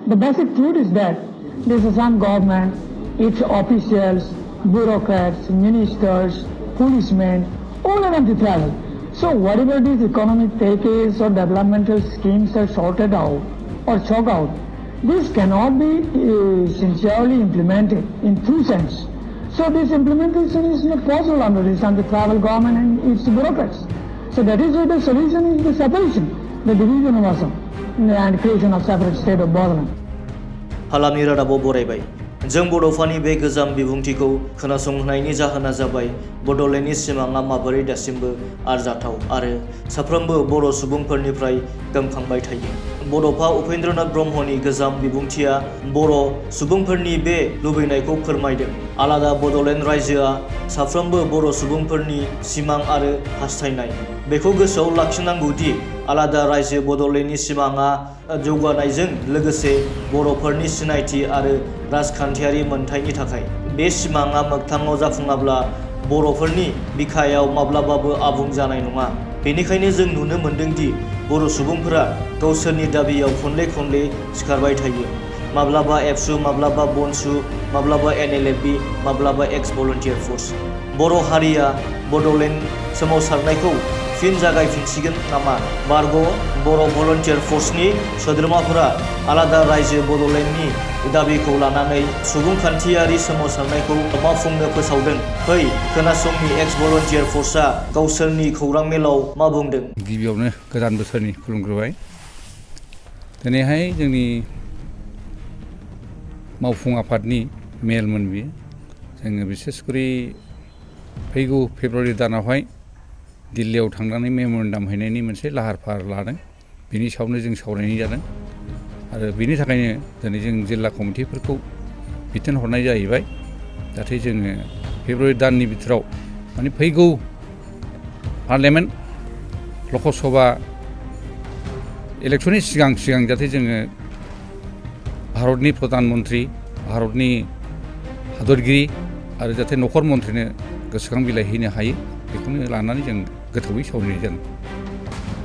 The basic truth is that this Assam government, its officials, bureaucrats, ministers, policemen, all are anti-travel. So whatever these economic package or developmental schemes are sorted out or chalked out, this cannot be sincerely implemented in true sense. So this implementation is not possible under this anti-travel government and its bureaucrats. So that is why the solution is the separation, the division of Assam and creation of separate state of Bordland. हालामनि रादाबाव बरायबाय जों बड'फानि बे गोजाम बिबुंथिखौ खोनासंहोनायनि जाहोना जाबाय बड'लेण्डनि सिमाङा माबोरै दासिमबो आरजाथाव आरो साफ्रोमबो बर' सुबुंफोरनिफ्राय गोमखांबाय थायो। बड'फा उपेन्द्रनाथ ब्रह्मनि गोजाम बिबुंथिया बर' सुबुंफोरनि बे लुबैनायखौ फोरमायदों। आलादा बड'लेण्ड रायजोआ साफ्रोमबो बर' सुबुंफोरनि सिमां आरो हास्थायनाय। बेखौ गोसोआव लाखिनांगौ दि आलादा रायजो बड'लेण्डनि सिमाङा जौगानायजों लोगोसे बर'फोरनि सिनायथि आरो राजखान्थियारि मोनथायनि थाखाय। बे सिमाङा मोगथाङाव जाफुङाब्ला बर'फोरनि बिखायाव माब्लाबाबो आबुं जानाय नङा। बेनिखायनो जों नुनो मोन्दों दि बर' सुबुंफोरा गावसोरनि दाबियाव खनले खनले सिखारबाय थायो। माब्लाबा एबसु, माब्लाबा बनसु, माब्लाबा NLFB, माब्लाबा एक्स भलन्टियार फर्स। बर' हारिया बड'लेण्ड सोमावसारनायखौ फिन जागायफिनसिगोन नामा? बारग' बर' भलन्टियार फर्सनि सोद्रोमाफोरा आलादा रायजो बड'लेण्डनि दाबिखौ लानानै सुबुंखान्थियारि सोमावसारनायखौ मावफुंनो फोसावदों। फै खोनासंनि एक्स भलन्टियार फर्सआ गावसोरनि खौरां मेलाव मा बुंदों। गिबियावनो गोदान बोसोरनि खुलुमग्रोबाय। दिनैहाय जोंनि मावफुं आफादनि मेलमोन बियो। जोङो बिसेसकरि फैगौ फेब्रुवारि दानावहाय दिल्लीयाव थांनानै मेम'रेन्डाम हैनायनि मोनसे लाहार फाहार लादों। बिनि सायावनो जों सावरायनाय जादों आरो बिनि थाखायनो दिनै जों जिल्ला कमिटिफोरखौ बिथोन हरनाय जाहैबाय जाहाथे जोङो फेब्रुवारि दाननि बिथोराव माने फैगौ पार्लियामेन्ट लकसभा इलेक्सननि सिगां जाहाथे जोङो भारतनि प्रधान मन्त्रि, भारतनि हादरगिरि आरो जाहाथे नखर मन्थ्रिनो गोसोखां बिलाइ हैनो हायो बेखौनो लानानै जों गोथौयै सावरायनाय जादों।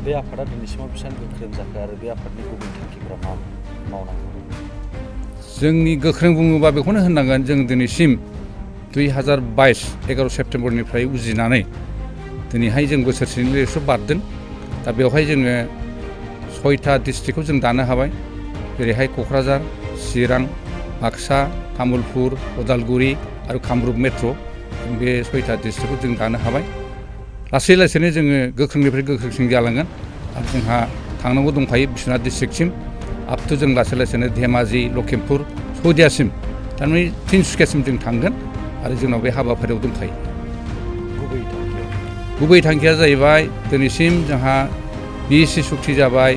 बे आफादा दिनैसिमाव बेसेबां गोख्रों जाखो आरो बे आफादनि गुबै थांखिफोरा मा मावनांगौ? जोंनि गोख्रों बुङोबा बेखौनो होननांगोन जों दिनैसिम 2022 11 सेप्तेम्बरनिफ्राय उजिनानै दिनैहाय जों बोसोरसेनि लेसो बारदों। दा बेवहाय जोङो 6टा डिस्ट्रिक्टखौ जों दानो हाबाय। जेरैहाय क'क्राझार, चिरां, बाक्सा, तामुलपुर, उदालगुरि आरो कामरुप मेट्र' बे 6टा डिस्ट्रिक्टखौ जों दानो हाबाय। लासै लासैनो जोङो गोख्रोंनिफ्राय गोख्रोंसिन जालांगोन आरो जोंहा थांनांगौ दंखायो बिश्वनाथ डिस्ट्रिक्टसिम आपटु जों लासै लासैनो धेमाजि, लखिमपुर, शदियासिम थारमाने तिनसुकियासिम जों थांगोन आरो जोंनाव बे हाबाफारियाव दंखायो। गुबै थांखिया जाहैबाय दिनैसिम जोंहा BSc सुक्ति जाबाय,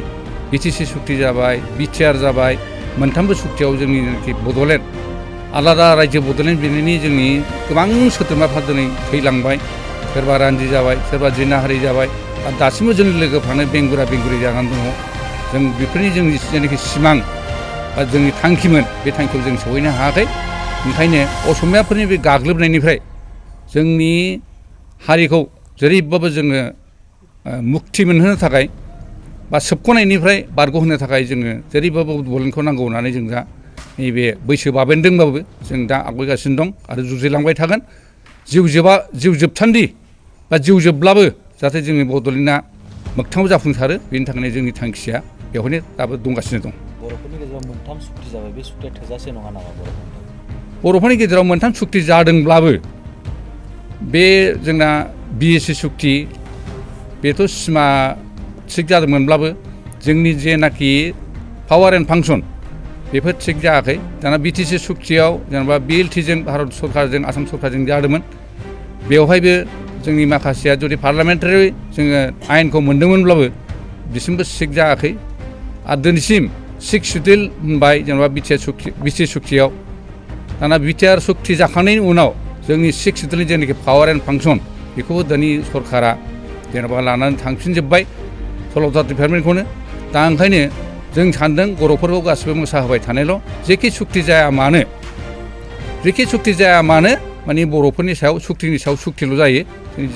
BTC सुक्ति जाबाय, BTR जाबाय। मोनथामबो सुक्तियाव जोंनिखि बड'लेण्ड आलादा रायजो बड'लेण्ड बिनायनि जोंनि गोबां सोद्रोमाफ्रा दिनै थैलांबाय। सोरबा रान्दि जाबाय, सोरबा जिनाहारि जाबाय आरो दासिमबो जोंनि लोगोफ्रानो बेंगुरा जानानै दङ। जों बेफोरनि जोंनि जेनाखि सिमां बा जोंनि थांखिमोन बे थांखियाव जों सहैनो हायाखै। ओंखायनो असमियाफोरनि बे गाग्लोबनायनिफ्राय जोंनि हारिखौ जेरैबाबो जोङो मुक्ति मोनहोनो थाखाय बा सोबख'नायनिफ्राय बारग'होनो थाखाय जोङो जेरैबाबो बड'लेण्डखौ नांगौ होननानै जों दा नैबे बैसो बाबेनदोंबाबो जों दा आवगायगासिनो दं आरो जुजिलांबाय थागोन। जिउ जोबसान्दि बा जिउ जोबब्लाबो जाहाथे जोंनि बड'लेण्डआ मोगथाङाव जाफुंसारो बेनि थाखायनो जोंनि थांखिया बेवहायनो दाबो दंगासिनो दं। बर'फोरनि गेजेराव मोनथाम सुक्ति जाबाय, बे सुक्तिया थोजासे नङा नामा बर'फोरनि गेजेराव मोनथाम सुक्ति जादोंब्लाबो बे जोंना BSc सुक्ति बेथ' सिमा थिग जादोंमोनब्लाबो जोंनि जेनाखि पावार एन्ड फांसन बेफोर थिग जायाखै। दाना BTC सुक्तियाव जेनेबा BLTजों भारत सरकारजों आसाम सरकारजों जादोंमोन। बेवहायबो जोंनि माखासेया जुदि पार्लामेन्टारि जोङो आयेनखौ मोन्दोंमोनब्लाबो बिसिमबो थिग जायाखै आरो दिनैसिम 6 सिडिउल होनबाय जेनेबा BTC सुक्तियाव। दाना BTR सुक्ति जाखांनायनि उनाव जोंनि 6 सिडिउलनि जेनाखि पावार एन्ड फांसन बेखौबो दिनै सरकारा जेनेबा लानानै थांफिनजोब्बाय 16टा डिपार्टमेन्टखौनो। दा ओंखायनो जों सान्दों बर'फोरखौ गासिबो मोसाहोबाय थानायल' जेखि सुक्ति जाया मानो माने बर'फोरनि सायाव सुक्तिनि सायाव सुक्तिल' जायो।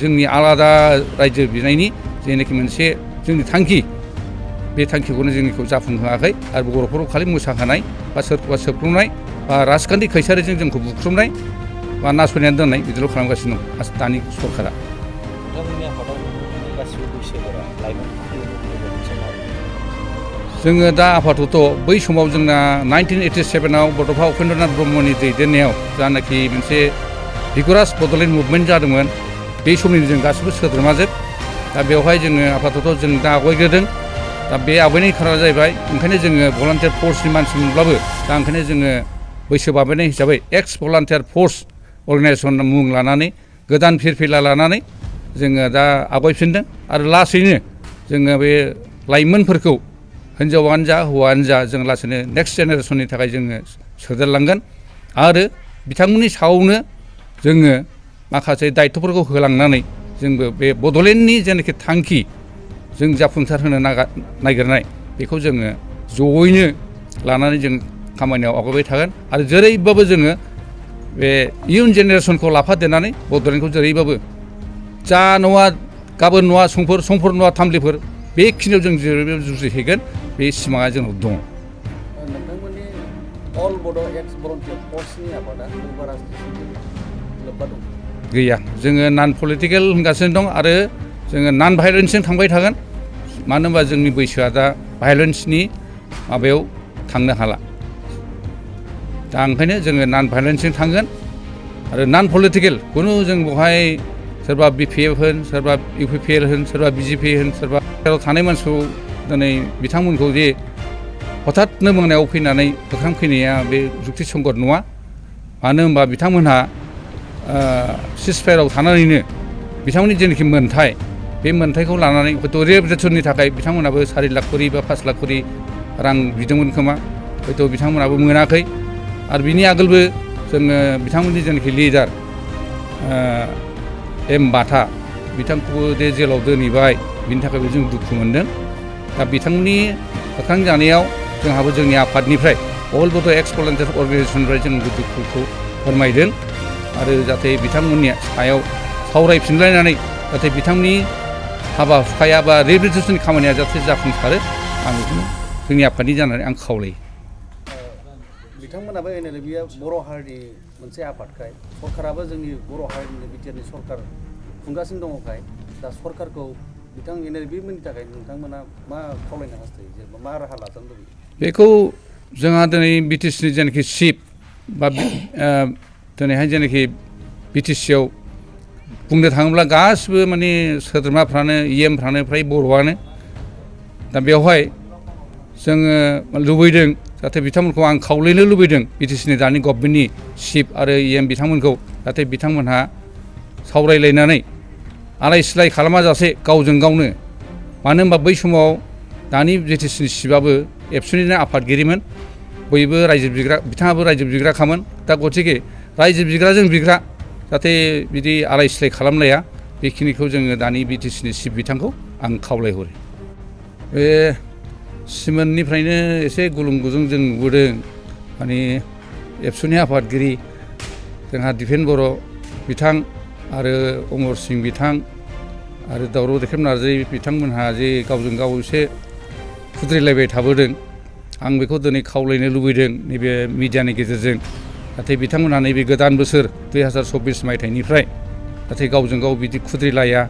जोंनि आलादा रायजो बिनायनि जेनाखि मोनसे जोंनि थांखि बे थांखिखौनो जोंनिखौ जाफुंहोआखै आरो बर'फोरखौ खालि मोसाहोनाय बा सोरखौबा सोबख्रुबनाय बा राजखान्थि खैसारिजों जोंखौ बुख्रुबनाय बा नासयनानै दोननाय बिदिल' खालामगासिनो दं दानि सरकारा। नोंथांमोननि आफादाव गासिबो बैसोगोरा लाइमोनफोरखौ जोङो दा आफादथ' बै समाव जोंना 1987आव बड'फा उपेन्द्रनाथ ब्रह्मनि दैदेननायाव जानाखि मोनसे बिगुरास बड'लेण्ड मुभमेन्ट जादोंमोन बे समनि जों गासिबो सोद्रोमाजोब दा बेवहाय जोङो आफादथ' जों दा आवगायग्रोदों दा बे आवगायनायनि खारना जाहैबाय ओंखायनो जोङो भलान्टियार फर्सनि मानसि मोनब्लाबो दा ओंखायनो जोङो बैसो बाबेनाय हिसाबै एक्स भलान्टियार फर्स अर्गानाइजेसन मुं लानानै गोदान फिरफिला लानानै जोङो दा आवगायफिनदों आरो लासैनो जोङो बे लाइमोनफोरखौ हिन्जावानो जा हौवायानो जा जों लासैनो नेक्स्ट जेनेरेसननि थाखाय जोङो सोदेरलांगोन आरो बिथांमोननि सायावनो जोङो माखासे दायित्वफोरखौ होलांनानै जोंबो बे बड'लेण्डनि जेनाखि थांखि जों जाफुंसार होनो नागिरनाय बेखौ जोङो जयैनो लानानै जों खामानियाव आवगायबाय थागोन आरो जेरैबाबो जोङो बे इयुन जेनेरेसनखौ लाफादेरनानै बड'लेण्डखौ जेरैबाबो जा नङा गाबोन नङा समफोर नङा थामलिफोर बेखिनियाव जों जेरैबाबो जुजिहैगोन बे सिमाङा जोंनाव दङ। नोंथांमोननि अल बड' एक्स भलन्टियार फर्सनि आफादा बबेबा राजनीतिजों लोब्बा दं? गैया जोङो नन पलिटिकेल होनगासिनो दं आरो जोङो नन भायलेन्सजों थांबाय थागोन मानो होनबा जोंनि बैसोआ दा भायलेन्सनि माबायाव थांनो हाला दा ओंखायनो जोङो नन भायलेन्सजों थांगोन आरो नन पलिटिकेल खुनु जों बेवहाय सोरबा BPF होन सोरबा UPPL होन सोरबा BJP होन सोरबा थानाय मानसिखौ दिनै बिथांमोनखौ जे हथातनो मोनायाव फैनानै होख्रांफैनाया बे जुक्ति संगत नङा मानो होनबा बिथांमोनहा सिजफायाराव थानानैनो बिथांमोननि जेनाखि मोन्थाय बे मोन्थायखौ लानानै हयथ' रिहेबिलिटेसननि थाखाय बिथांमोनाबो 4 लाख करि बा 5 लाख करि रां बिदोंमोन खोमा हयथ' बिथांमोनाबो मोनाखै आरो बिनि आगोलबो जोङो बिथांमोननि जेनाखि लिडार एम बाथा बिथांखौबो दे जेलाव दोनहैबाय बिनि थाखायबो जों दुखु मोनदों दा बिथांमोननि होख्रांजानायाव जोंहाबो जोंनि आफादनिफ्राय अल बड' एक्स भलन्टियार अर्गानाइजेसननिफ्राय जों दुखुखौ फोरमायदों आरो जाहाथे बिथांमोननि सायाव सावरायफिनलायनानै जाहाथे बिथांनि हाबा हुखाया बा रिहेबिलिटेसननि खामानिया जाहाथे जाफुंसारो आं बेखौनो जोंनि आफादनि जानानै आं खावलायो। बिथांमोनाबो NLBआ बर' हारिनि मोनसे आफादखाय सरकाराबो जोंनि बर' हारिनि बिटिआरनि सरकार खुंगासिनो दङखाय दा सरकारखौ बिथां NLB मोननि थाखाय नोंथांमोना मा खावलायनो हास्थायो जेनेबा मा राहा लाजानो लुबैयो? बेखौ जोंहा दिनै BTCनि जेनाखि चिफ बा दिनैहाय जेनाखि BTCआव बुंनो थाङोब्ला गासिबो माने सोद्रोमाफ्रानो EMफ्रानो फ्राय बर'आनो दा बेवहाय जोङो लुबैदों जाहाथे बिथांमोनखौ आं खावलायनो लुबैदों BTCनि दानि गभर्नमेन्टनि चिफ आरो EM बिथांमोनखौ जाहाथे बिथांमोनहा सावरायलायनानै आलाय सिलाय खालामाजासे गावजों गावनो मानो होनबा बै समाव दानि BTCनि चिफआबो एबसुनिनो आफादगिरिमोन बयबो रायजो बिग्रा बिथाङाबो रायजो बिग्राखामोन दा गतिके रायजो बिग्राजों बिग्रा जाहाथे बिदि आलाय सिलाय खालामलाया बेखिनिखौ जोङो दानि BTCनि चिफ बिथांखौ आं खावलायहरो। बे सिमोननिफ्रायनो एसे गुलुं गुजुं जों नुबोदों माने एबसुनि आफादगिरि जोंहा दिपेन बर' बिथां आरो अमर सिं बिथां आरो दावराव देख्रेब नार्जारि बिथांमोनहा जे गावजों गाव एसे खुद्रिलायबाय थाबोदों आं बेखौ दिनै खावलायनो लुबैदों नैबे मिडियानि गेजेरजों जाहाथे बिथांमोनहा नैबे गोदान बोसोर 2024 मायथाइनिफ्राय जाहाथे गावजों गाव बिदि खुद्रिलाया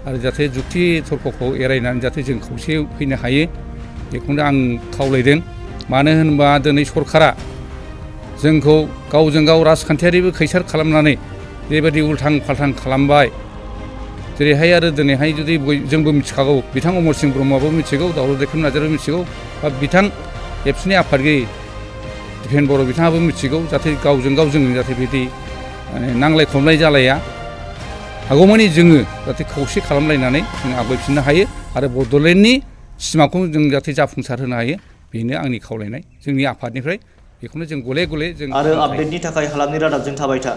आरो जाहाथे जुक्ति तर्कखौ एरायनानै जाहाथे जों खौसे फैनो हायो बेखौनो आं खावलायदों मानो होनोबा दिनै सरकारा जोंखौ गावजों गाव राजखान्थियारिबो खैसार खालामनानै बेबायदि उल्थां फाल्थां खालामबाय जेरैहाय आरो दिनैहाय जुदि जोंबो मिथिखागौ बिथां अमर सिं ब्रह्मआबो मिथिगौ दावराव देख्रेब नार्जारिआबो मिथिगौ बा बिथां एबसुनि आफादगिरि दिपेन बर' बिथाङाबो मिथिगौ जाहाथे गावजों गाव जों जाहाथे बिदि नांलाय खमलाय जालाया हागौमानि जोङो जाहाथे खौसे खालामलायनानै जों आवगायफिननो हायो आरो बड'लेण्डनि सिमाखौ जों जाहाथे जाफुंसार होनो हायो बेनो आंनि खावलायनाय जोंनि आफादनिफ्राय बेखौनो जों गले गले जों आरो आपडेटनि थाखाय हालामनि रादाबजों थाबाय था।